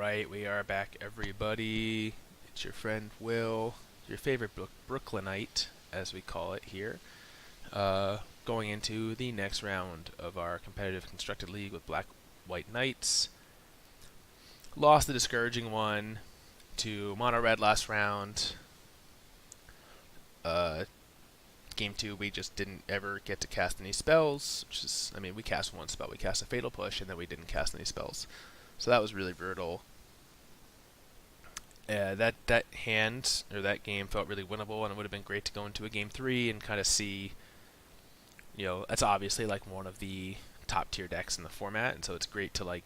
Alright, we are back, everybody. It's your friend Will, your favorite Brooklynite, as we call it here. Going into the next round of our competitive constructed league with Black-White Knights. Lost the discouraging one to Mono Red last round. Game 2, we just didn't ever get to cast any spells, which is, I mean, we cast one spell. We cast a Fatal Push, and then we didn't cast any spells. So that was really brutal. That hand, or that game, felt really winnable, and it would have been great to go into a Game 3 and kind of see, you know, that's obviously like one of the top tier decks in the format, and so it's great to like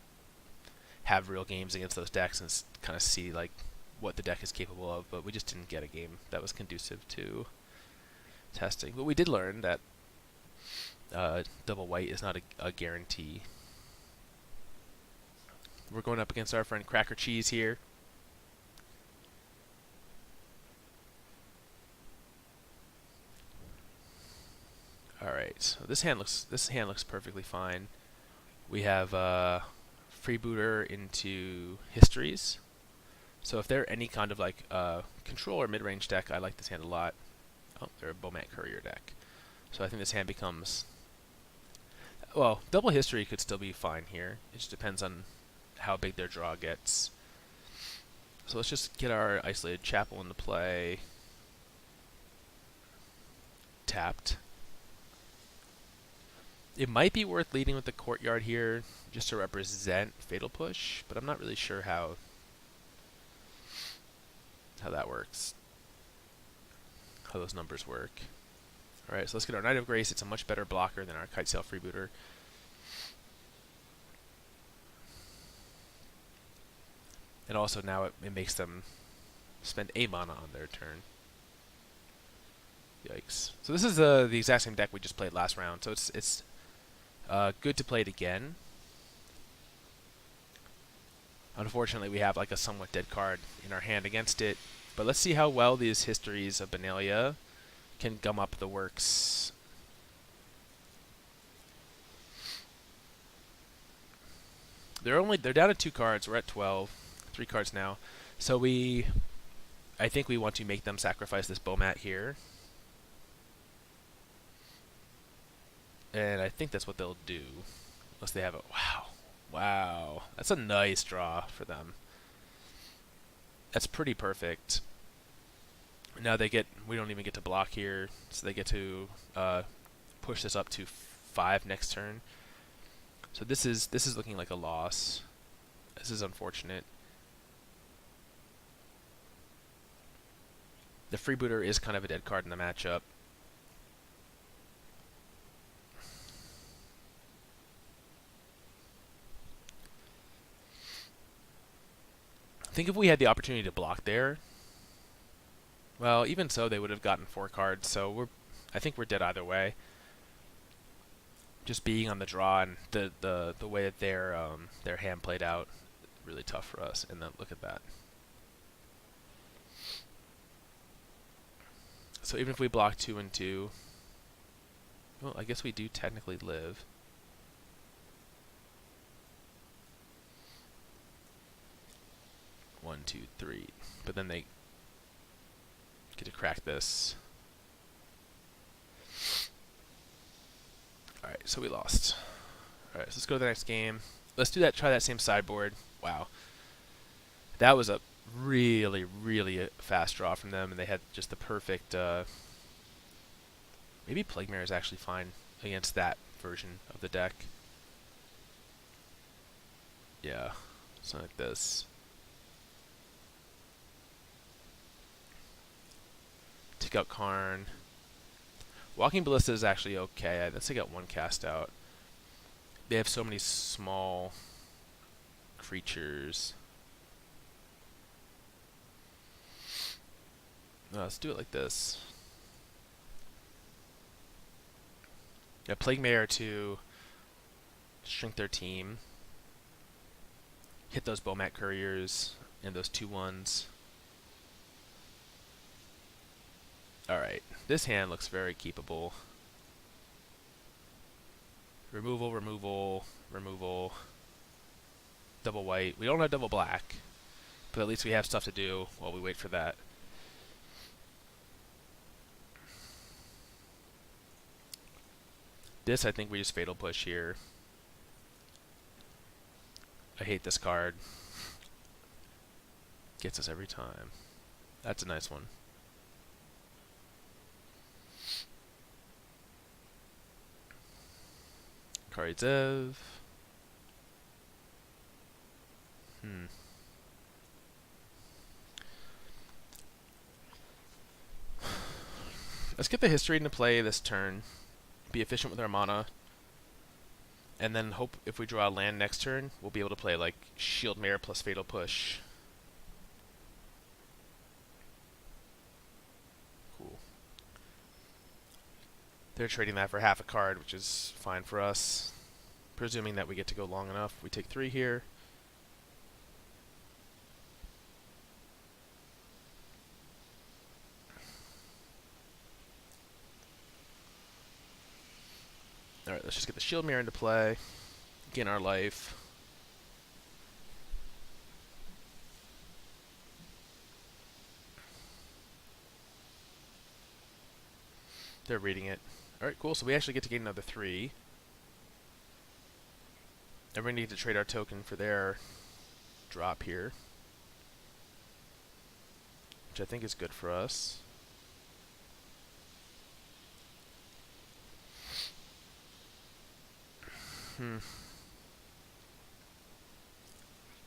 have real games against those decks and kind of see like what the deck is capable of, but we just didn't get a game that was conducive to testing. But we did learn that double white is not a guarantee. We're going up against our friend Cracker Cheese here. Alright, so this hand looks perfectly fine. We have Freebooter into Histories. So if they're any kind of like control or mid-range deck, I like this hand a lot. Oh, they're a Bowmat Courier deck. So I think this hand becomes... Well, double History could still be fine here. It just depends on how big their draw gets. So let's just get our Isolated Chapel into play. Tapped. It might be worth leading with the Courtyard here, just to represent Fatal Push, but I'm not really sure how that works. How those numbers work. Alright, so let's get our Knight of Grace. It's a much better blocker than our Kitesail Freebooter. And also now it makes them spend a mana on their turn. Yikes. So this is the exact same deck we just played last round, so it's good to play it again. Unfortunately, we have like a somewhat dead card in our hand against it. But let's see how well these Histories of Benalia can gum up the works. They're down to 2 cards. We're at 12. 3 cards now. So I think we want to make them sacrifice this Bowmat here. And I think that's what they'll do. Unless they have it. Wow. Wow. That's a nice draw for them. That's pretty perfect. Now we don't even get to block here, so they get to push this up to 5 next turn. So this is looking like a loss. This is unfortunate. The Freebooter is kind of a dead card in the matchup. I think if we had the opportunity to block there, well, even so, they would have gotten 4 cards. So I think we're dead either way. Just being on the draw and the way that their hand played out, really tough for us. And then look at that. So even if we block 2 and 2, well, I guess we do technically live. One, two, three. But then they get to crack this. Alright, so we lost. Alright, so let's go to the next game. Let's try that same sideboard. Wow. That was a really, really fast draw from them, and they had just the perfect... maybe Plague Mare is actually fine against that version of the deck. Yeah, something like this. Take out Karn. Walking Ballista is actually okay. Let's take out 1 cast out. They have so many small creatures. No, let's do it like this. Yeah, Plague Mare to shrink their team. Hit those Bowmat Couriers and those 2/1s. Alright, this hand looks very keepable. Removal, removal, removal. Double white. We don't have double black. But at least we have stuff to do while we wait for that. This, I think we just Fatal Push here. I hate this card. Gets us every time. That's a nice one. Karizev. Let's get the history into play this turn. Be efficient with our mana. And then hope if we draw a land next turn, we'll be able to play like Shield Mare plus Fatal Push. Cool. They're trading that for half a card, which is fine for us. Presuming that we get to go long enough. We take 3 here. Alright, let's just get the Shield Mare into play. Gain our life. They're reading it. Alright, cool. So we actually get to gain another 3. And we need to trade our token for their drop here. Which I think is good for us.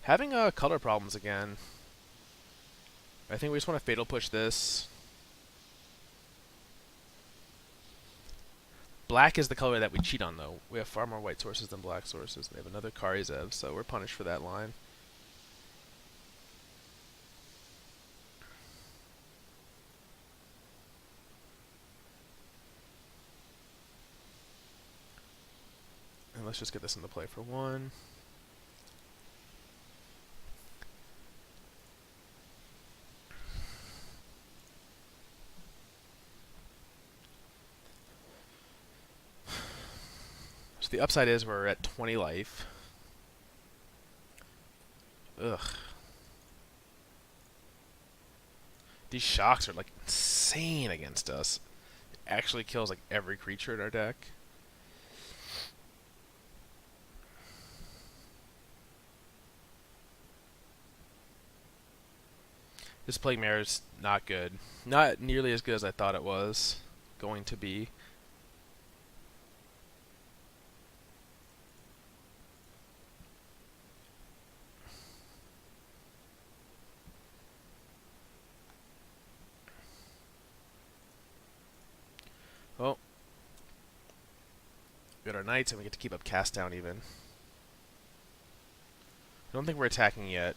Having color problems again. I think we just want to Fatal Push this. Black is the color that we cheat on, though. We have far more white sources than black sources. They have another Karizev, so we're punished for that line. And let's just get this into play for 1. So the upside is we're at 20 life. Ugh. These shocks are like insane against us. It actually kills like every creature in our deck. This Plague Mare is not good. Not nearly as good as I thought it was going to be. Well, we got our knights and we get to keep up cast down even. I don't think we're attacking yet.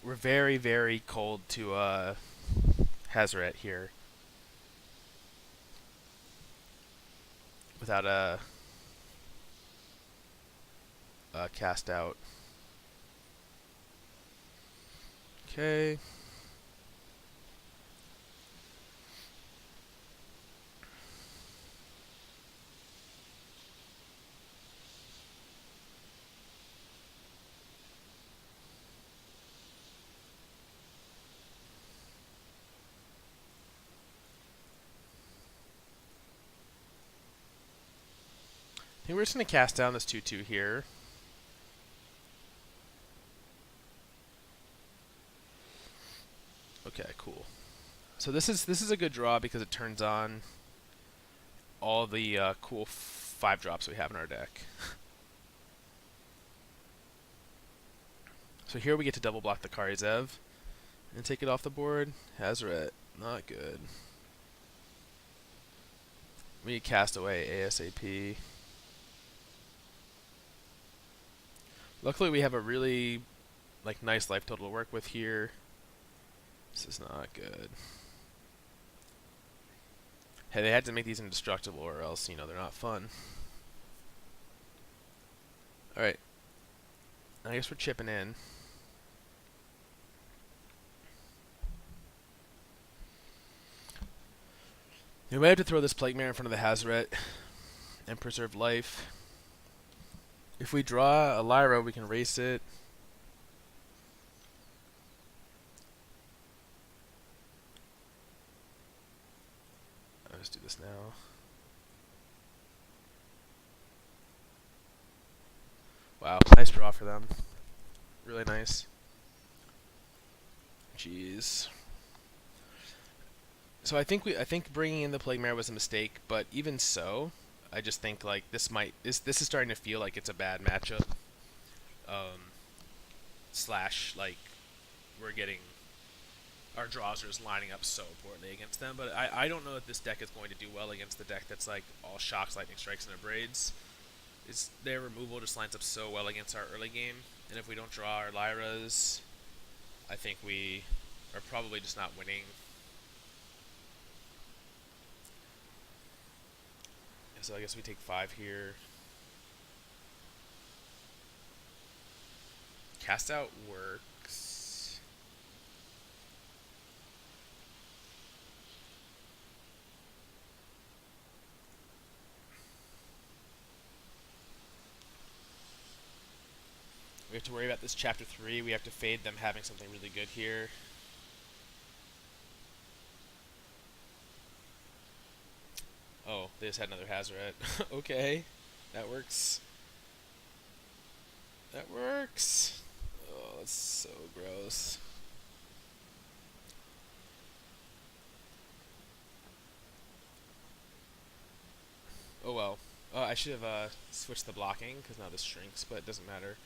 We're very, very cold to Hazoret here. Without a cast out. Okay. I think we're just going to cast down this 2/2 here. Okay, cool. So this is a good draw because it turns on all the cool 5 drops we have in our deck. So here we get to double block the Karizev and take it off the board. Hazoret, not good. We cast away ASAP. Luckily we have a really nice life total to work with here. This is not good. Hey, they had to make these indestructible or else, they're not fun. Alright. I guess we're chipping in. We might have to throw this Plague Mare in front of the Hazoret and preserve life. If we draw a Lyra, we can race it. Let's do this now. Wow, nice draw for them. Really nice. Jeez. So I think bringing in the Plague Mare was a mistake, but even so, I just think like this is starting to feel like it's a bad matchup. Slash like we're getting our draws are just lining up so poorly against them. But I don't know if this deck is going to do well against the deck that's like all shocks, lightning strikes, and abrades. Their removal just lines up so well against our early game, and if we don't draw our Lyras, I think we are probably just not winning. So I guess we take 5 here. Cast out works. We have to worry about this chapter 3. We have to fade them having something really good here. Oh, they just had another Hazoret. Okay, that works. That works. Oh, that's so gross. Oh well. I should have switched the blocking, because now this shrinks, but it doesn't matter.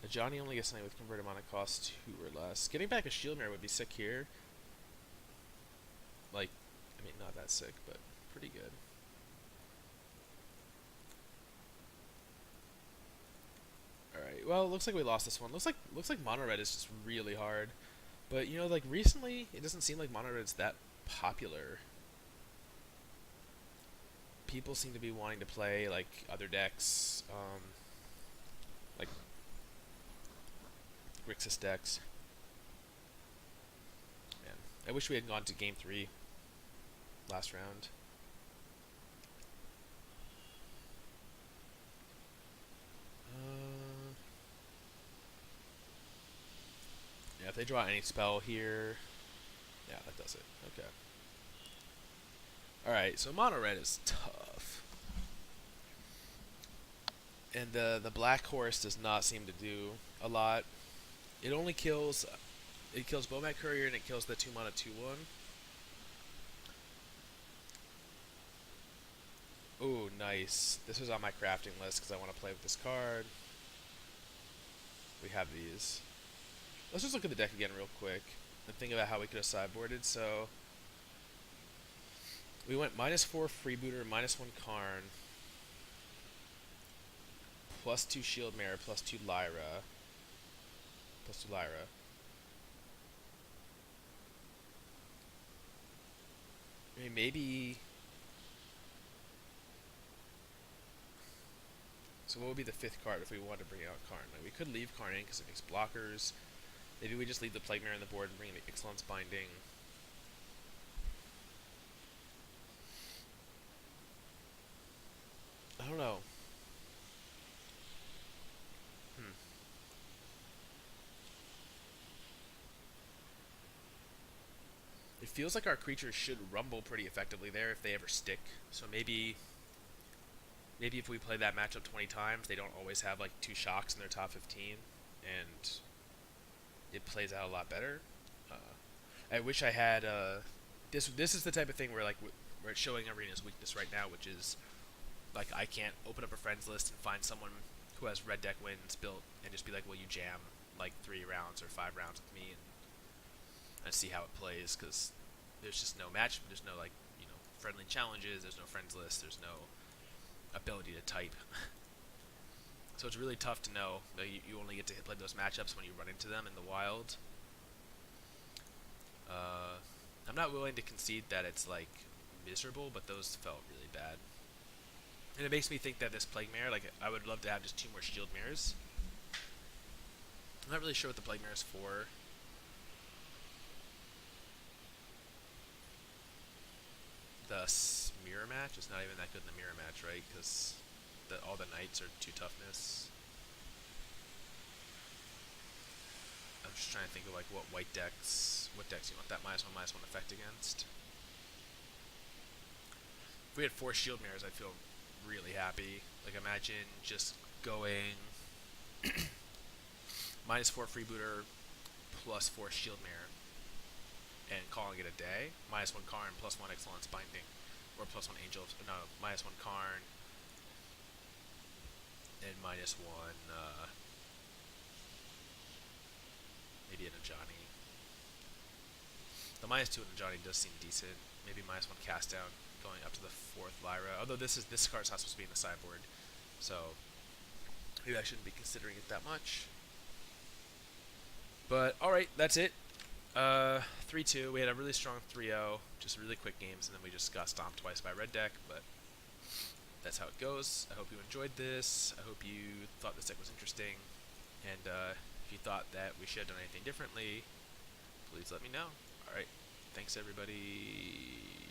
Ajani only gets something with converted mana cost 2 or less. Getting back a Shield Mare would be sick here. Like, I mean, not that sick, but pretty good. Alright, well, it looks like we lost this one. Looks like Mono Red is just really hard. But, you know, like, recently, it doesn't seem like Mono Red's that popular. People seem to be wanting to play, like, other decks, like Grixis decks. Man, I wish we had gone to game 3 last round. Yeah, if they draw any spell here, yeah, that does it. Okay. Alright, so Mono Red is tough. And the Black Horse does not seem to do a lot. It only kills... It kills Bomat Courier and it kills the 2 mana 2/1. Ooh, nice. This was on my crafting list because I want to play with this card. We have these. Let's just look at the deck again real quick and think about how we could have sideboarded. So we went -4 Freebooter, -1 Karn, +2 Shield Mare, +2 Lyra, +2 Lyra. I mean, maybe... So what would be the 5th card if we wanted to bring out Karn? Like, we could leave Karn in because it makes blockers. Maybe we just leave the Plague Mare on the board and bring in the Ixalan's Binding. I don't know. It feels like our creatures should rumble pretty effectively there if they ever stick. So maybe if we play that matchup 20 times, they don't always have like 2 shocks in their top 15, and it plays out a lot better. I wish I had this. This is the type of thing where like where it's showing Arena's weakness right now, which is like I can't open up a friends list and find someone who has red deck wins built and just be like, well, you jam like 3 rounds or 5 rounds with me and see how it plays, because there's just no match. There's no like friendly challenges. There's no friends list. There's no ability to type. So it's really tough to know that you only get to play those matchups when you run into them in the wild. I'm not willing to concede that it's like miserable, but those felt really bad. And it makes me think that this Plague Mare, like I would love to have just 2 more Shield Mares. I'm not really sure what the Plague Mare is for. The mirror match is not even that good in the mirror match, right? Because all the knights are 2 toughness. I'm just trying to think of like what decks you want that -1/-1 effect against. If we had 4 Shield Mares, I'd feel really happy. Like imagine just going -4 Freebooter +4 Shield Mare and calling it a day. -1 Karn +1 Ixalan's Binding, or +1 Angel of -1 Karn and -1 maybe an Ajani. The -2 in Ajani does seem decent. Maybe -1 cast down going up to the 4th Lyra. Although this card's not supposed to be in the sideboard, so maybe I shouldn't be considering it that much. But alright, that's it. 3-2. We had a really strong 3-0, just really quick games, and then we just got stomped twice by red deck, but that's how it goes. I hope you enjoyed this. I hope you thought this deck was interesting, and if you thought that we should have done anything differently, please let me know. Alright, thanks everybody.